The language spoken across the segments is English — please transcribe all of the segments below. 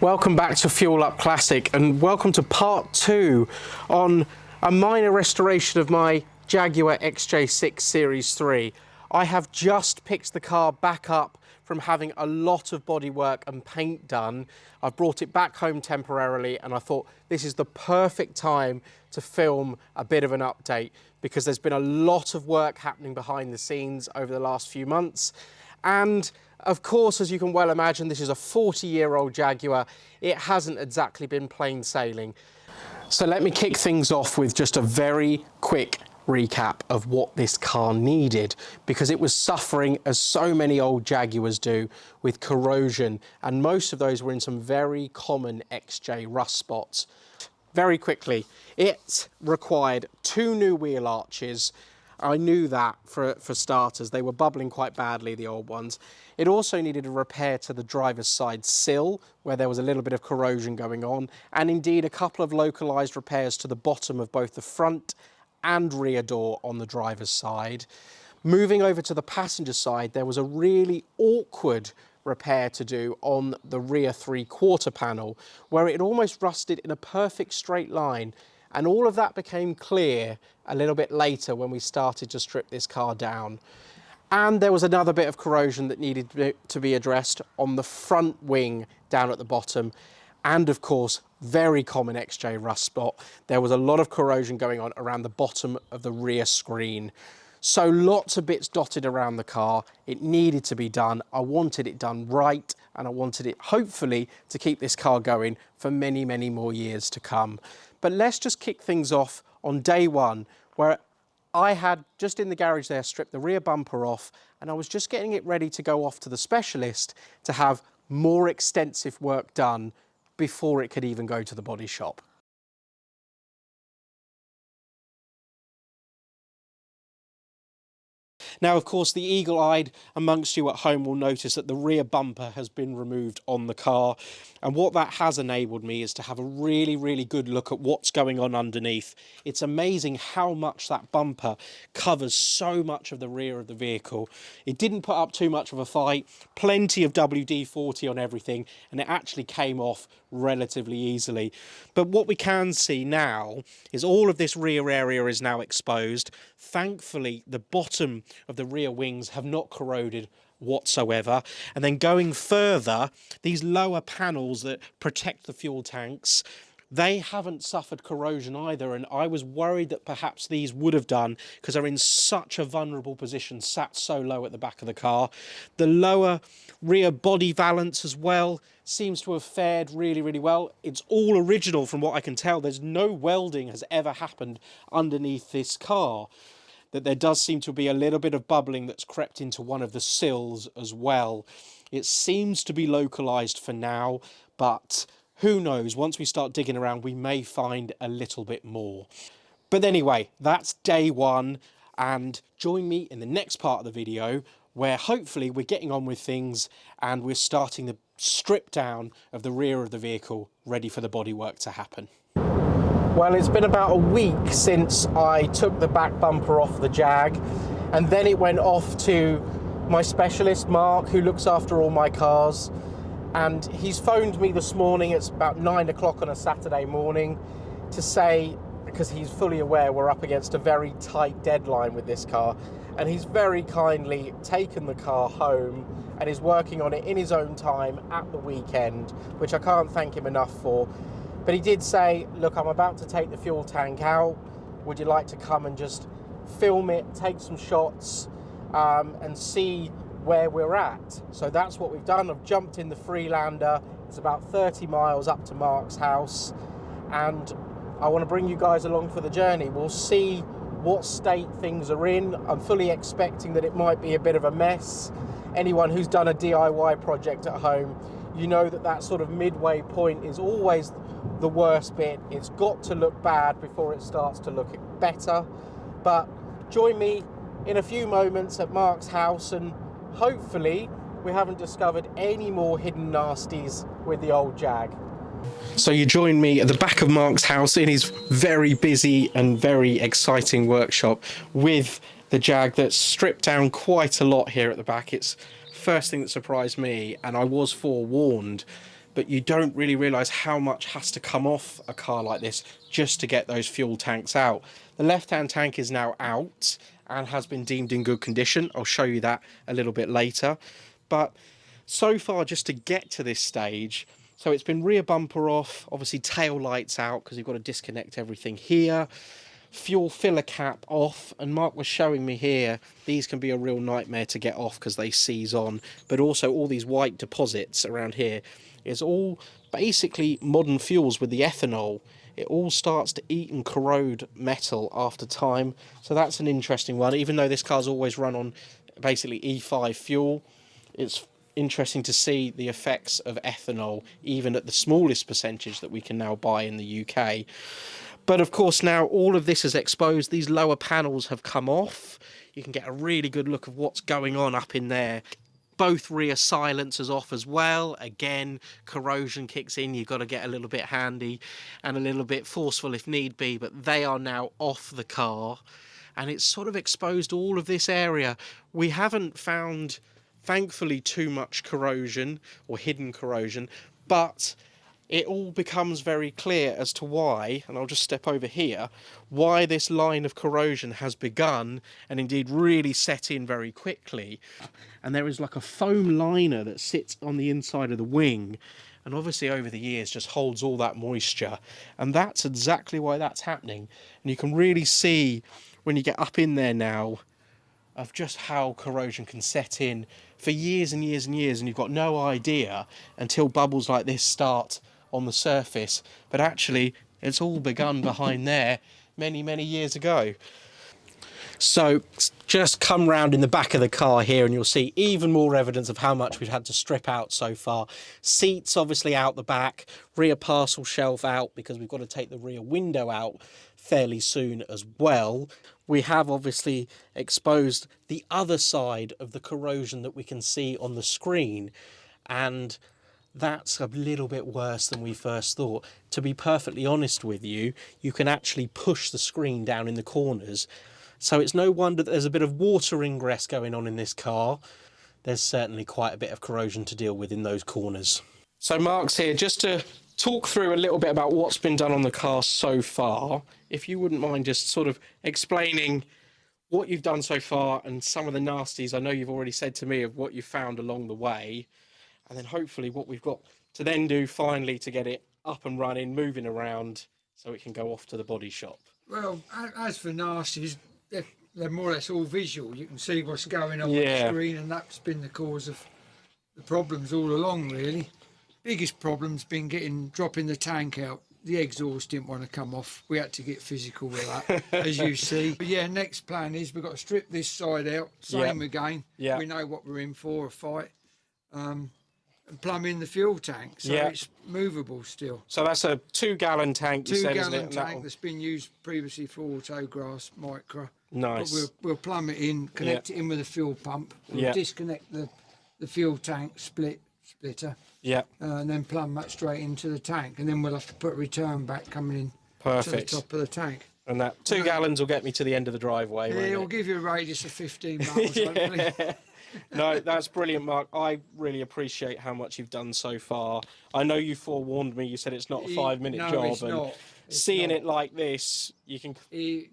Welcome back to Fuel Up Classic, and welcome to part 2 on a minor restoration of my Jaguar XJ6 Series 3. I have just picked the car back up from having a lot of bodywork and paint done. I've brought it back home temporarily, and I thought this is the perfect time to film a bit of an update because there's been a lot of work happening behind the scenes over the last few months. And of course, as you can well imagine, this is a 40-year-old Jaguar. It hasn't exactly been plain sailing. So let me kick things off with just a very quick recap of what this car needed, because it was suffering, as so many old Jaguars do, with corrosion, and most of those were in some very common XJ rust spots. Very quickly, it required 2 new wheel arches. I knew that for starters. They were bubbling quite badly, the old ones. It also needed a repair to the driver's side sill, where there was a little bit of corrosion going on, and indeed a couple of localised repairs to the bottom of both the front and rear door on the driver's side. Moving over to the passenger side, there was a really awkward repair to do on the rear 3/4 panel, where it almost rusted in a perfect straight line. And all of that became clear a little bit later when we started to strip this car down. And there was another bit of corrosion that needed to be addressed on the front wing down at the bottom. And of course, very common XJ rust spot. There was a lot of corrosion going on around the bottom of the rear screen. So lots of bits dotted around the car. It needed to be done. I wanted it done right, and I wanted it hopefully to keep this car going for many, many more years to come. But let's just kick things off on day one, where I had, just in the garage there, stripped the rear bumper off, and I was just getting it ready to go off to the specialist to have more extensive work done before it could even go to the body shop. Now, of course, the eagle-eyed amongst you at home will notice that the rear bumper has been removed on the car. And what that has enabled me is to have a really, really good look at what's going on underneath. It's amazing how much that bumper covers so much of the rear of the vehicle. It didn't put up too much of a fight, plenty of WD-40 on everything, and it actually came off relatively easily. But what we can see now is all of this rear area is now exposed. Thankfully, the bottom of the rear wings have not corroded whatsoever. And then going further, these lower panels that protect the fuel tanks, they haven't suffered corrosion either, and I was worried that perhaps these would have done because they're in such a vulnerable position, sat so low at the back of the car. The lower rear body valance as well seems to have fared really, really well. It's all original from what I can tell. There's no welding has ever happened underneath this car. That there does seem to be a little bit of bubbling that's crept into one of the sills as well. It seems to be localised for now, but who knows, once we start digging around, we may find a little bit more. But anyway, that's day one, and join me in the next part of the video where hopefully we're getting on with things and we're starting the strip down of the rear of the vehicle, ready for the bodywork to happen. Well, it's been about a week since I took the back bumper off the Jag, and then it went off to my specialist, Mark, who looks after all my cars. And he's phoned me this morning, it's about 9 o'clock on a Saturday morning, to say, because he's fully aware we're up against a very tight deadline with this car, and he's very kindly taken the car home and is working on it in his own time at the weekend, which I can't thank him enough for. But he did say, look, I'm about to take the fuel tank out. Would you like to come and just film it, take some shots, and see where we're at? So that's what we've done. I've jumped in the Freelander. It's about 30 miles up to Mark's house, and I want to bring you guys along for the journey. We'll see what state things are in. I'm fully expecting that it might be a bit of a mess. Anyone who's done a DIY project at home, you know that that sort of midway point is always the worst bit. It's got to look bad before it starts to look better. But join me in a few moments at Mark's house, and hopefully we haven't discovered any more hidden nasties with the old Jag. So you join me at the back of Mark's house in his very busy and very exciting workshop with the Jag that's stripped down quite a lot here at the back. It's first thing that surprised me, and I was forewarned but you don't really realise how much has to come off a car like this just to get those fuel tanks out. The left-hand tank is now out and has been deemed in good condition. I'll show you that a little bit later. But so far, just to get to this stage, so it's been rear bumper off, obviously tail lights out because you've got to disconnect everything here, fuel filler cap off, and Mark was showing me here, these can be a real nightmare to get off because they seize on, but also all these white deposits around here is all basically modern fuels with the ethanol. It all starts to eat and corrode metal after time, so that's an interesting one. Even though this car's always run on basically E5 fuel, it's interesting to see the effects of ethanol even at the smallest percentage that we can now buy in the UK. But of course now all of this is exposed. These lower panels have come off. You can get a really good look of what's going on up in there. Both rear silencers off as well. Again, corrosion kicks in. You've got to get a little bit handy and a little bit forceful if need be, but they are now off the car, and it's sort of exposed all of this area. We haven't found, thankfully, too much corrosion or hidden corrosion, but it all becomes very clear as to why, and I'll just step over here, why this line of corrosion has begun and indeed really set in very quickly. And there is like a foam liner that sits on the inside of the wing, and obviously over the years just holds all that moisture, and that's exactly why that's happening. And you can really see when you get up in there now of just how corrosion can set in for years and years and years, and you've got no idea until bubbles like this start on the surface, but actually it's all begun behind there many years ago. So just come round in the back of the car here and you'll see even more evidence of how much we've had to strip out so far. Seats obviously out the back, rear parcel shelf out because we've got to take the rear window out fairly soon as well. We have obviously exposed the other side of the corrosion that we can see on the screen, and that's a little bit worse than we first thought. To be perfectly honest with you, you can actually push the screen down in the corners. So it's no wonder that there's a bit of water ingress going on in this car. There's certainly quite a bit of corrosion to deal with in those corners. So Mark's here just to talk through a little bit about what's been done on the car so far. If you wouldn't mind just sort of explaining what you've done so far and some of the nasties I know you've already said to me of what you found along the way, and then hopefully what we've got to then do finally to get it up and running, moving around, so it can go off to the body shop. Well, as for nasties, they're more or less all visual. You can see what's going on the screen, and that's been the cause of the problems all along, really. Biggest problem's been dropping the tank out. The exhaust didn't want to come off. We had to get physical with that, as you see. But yeah, next plan is we've got to strip this side out. Same again. Yeah. We know what we're in for, a fight. And plumb in the fuel tank, so it's movable still. So that's a 2-gallon tank, you said, isn't it? 2-gallon tank that's been used previously for Autograss Micra. Nice. But we'll plumb it in, connect it in with a fuel pump. We'll disconnect the fuel tank splitter. Yeah. And then plumb that straight into the tank, and then we'll have to put a return back coming in to the top of the tank. And that 2 gallons will get me to the end of the driveway. Yeah, it'll give you a radius of 15 miles, hopefully. No, that's brilliant, Mark. I really appreciate how much you've done so far. I know you forewarned me. You said it's not a 5-minute job. It's not. Seeing it like this, you can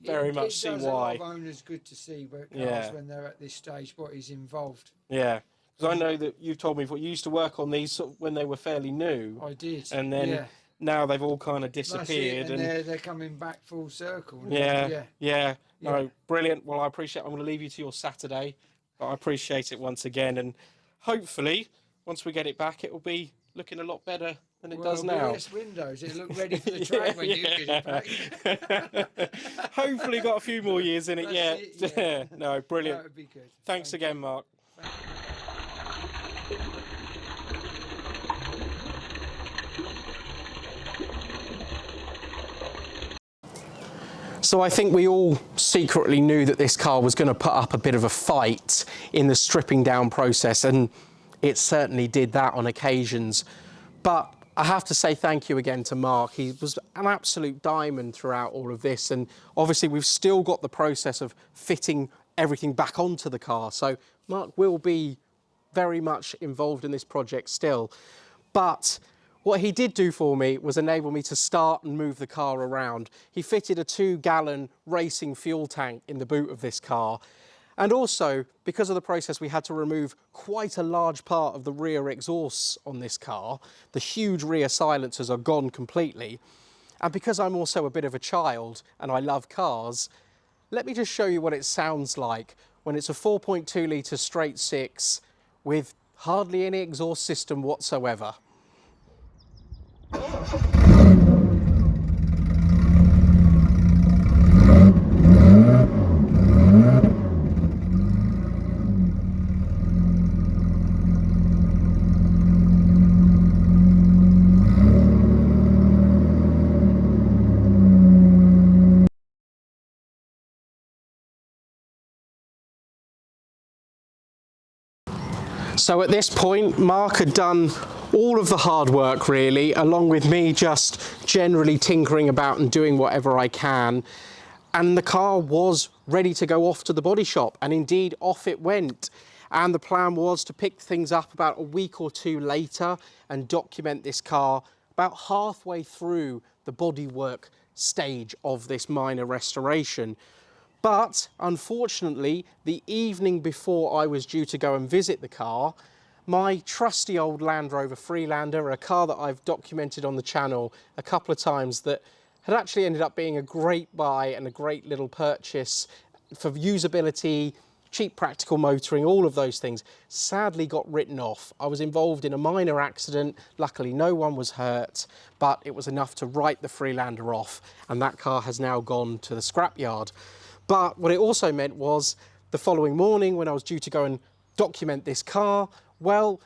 very much see why. It does a lot of owners good to see cars when they're at this stage, what is involved. Yeah, because I know that you've told me before, you used to work on these when they were fairly new. I did. And then now they've all kind of disappeared. And they're coming back full circle. Yeah. No, brilliant. Well, I appreciate it. I'm going to leave you to your Saturday. But I appreciate it once again, and hopefully once we get it back it will be looking a lot better than it does now. Less windows, it'll look ready for the track when you get it back. Hopefully got a few more years in it yet. No, brilliant. That would be good. Thanks again, Mark. So I think we all secretly knew that this car was going to put up a bit of a fight in the stripping down process, and it certainly did that on occasions. But I have to say thank you again to Mark. He was an absolute diamond throughout all of this, and obviously we've still got the process of fitting everything back onto the car. So Mark will be very much involved in this project still. But What he did do for me was enable me to start and move the car around. He fitted a 2-gallon racing fuel tank in the boot of this car. And also, because of the process, we had to remove quite a large part of the rear exhausts on this car. The huge rear silencers are gone completely. And because I'm also a bit of a child and I love cars, let me just show you what it sounds like when it's a 4.2 litre straight six with hardly any exhaust system whatsoever. So at this point, Mark had done all of the hard work really, along with me just generally tinkering about and doing whatever I can. And the car was ready to go off to the body shop, and indeed off it went. And the plan was to pick things up about a week or two later and document this car about halfway through the bodywork stage of this minor restoration. But unfortunately, the evening before I was due to go and visit the car, my trusty old Land Rover Freelander, a car that I've documented on the channel a couple of times, that had actually ended up being a great buy and a great little purchase for usability, cheap practical motoring, all of those things, sadly got written off. I was involved in a minor accident. Luckily, no one was hurt, but it was enough to write the Freelander off, and that car has now gone to the scrapyard. But what it also meant was the following morning when I was due to go and document this car, well,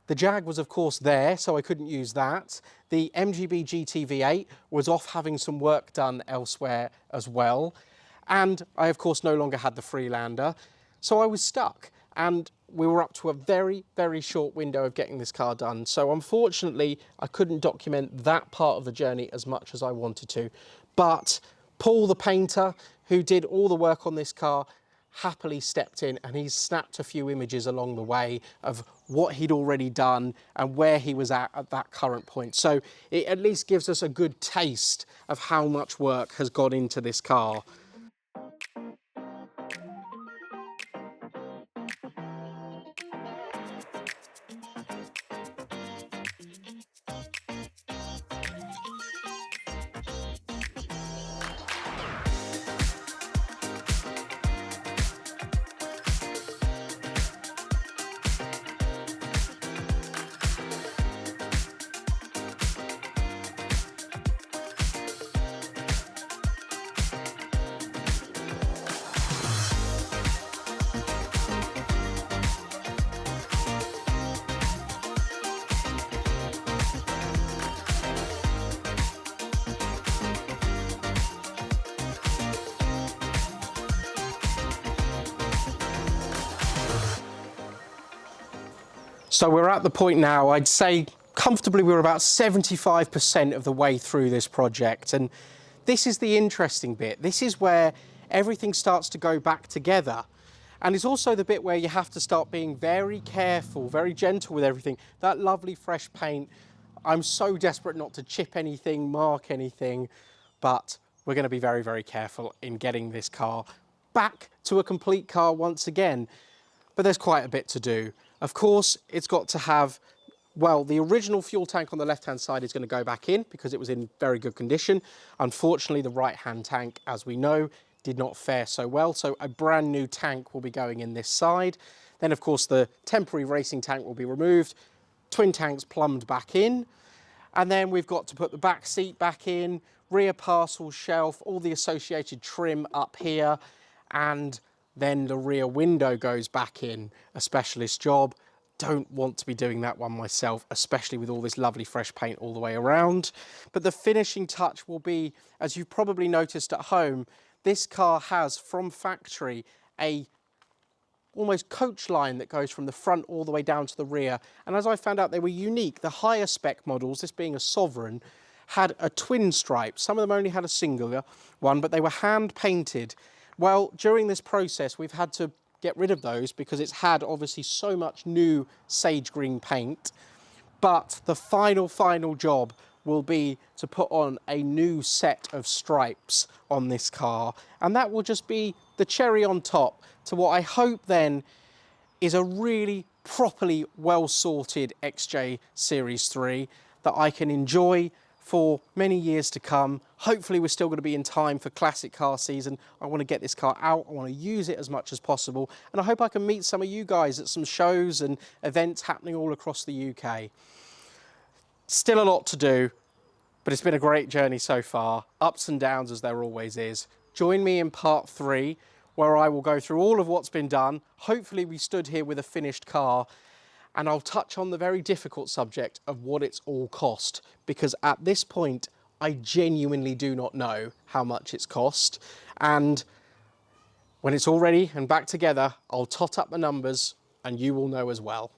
the Jag was of course there, so I couldn't use that. The MGB GT V8 was off having some work done elsewhere as well. And I of course no longer had the Freelander. So I was stuck, and we were up to a very, very short window of getting this car done. So unfortunately, I couldn't document that part of the journey as much as I wanted to. But Paul, the painter, who did all the work on this car, happily stepped in, and he's snapped a few images along the way of what he'd already done and where he was at that current point. So it at least gives us a good taste of how much work has gone into this car. So we're at the point now, I'd say comfortably we're about 75% of the way through this project. And this is the interesting bit. This is where everything starts to go back together. And it's also the bit where you have to start being very careful, very gentle with everything. That lovely fresh paint, I'm so desperate not to chip anything, mark anything, but we're going to be very, very careful in getting this car back to a complete car once again. But there's quite a bit to do. Of course, it's got to have, well, the original fuel tank on the left-hand side is going to go back in because it was in very good condition. Unfortunately, the right-hand tank, as we know, did not fare so well. So a brand new tank will be going in this side. Then, of course, the temporary racing tank will be removed, twin tanks plumbed back in. And then we've got to put the back seat back in, rear parcel shelf, all the associated trim up here, and then the rear window goes back in, a specialist job. Don't want to be doing that one myself, especially with all this lovely fresh paint all the way around. But the finishing touch will be, as you've probably noticed at home, this car has from factory a almost coach line that goes from the front all the way down to the rear. And as I found out, they were unique. The higher spec models, this being a Sovereign, had a twin stripe. Some of them only had a singular one, but they were hand painted. Well, during this process, we've had to get rid of those because it's had obviously so much new sage green paint. But the final job will be to put on a new set of stripes on this car, and that will just be the cherry on top to what I hope then is a really properly well sorted XJ Series 3 that I can enjoy for many years to come. Hopefully we're still going to be in time for classic car season. I want to get this car out, I want to use it as much as possible, and I hope I can meet some of you guys at some shows and events happening all across the UK. Still a lot to do, but it's been a great journey so far, ups and downs as there always is. Join me in part 3, where I will go through all of what's been done. Hopefully we stood here with a finished car, and I'll touch on the very difficult subject of what it's all cost, because at this point I genuinely do not know how much it's cost, and when it's all ready and back together, I'll tot up the numbers and you will know as well.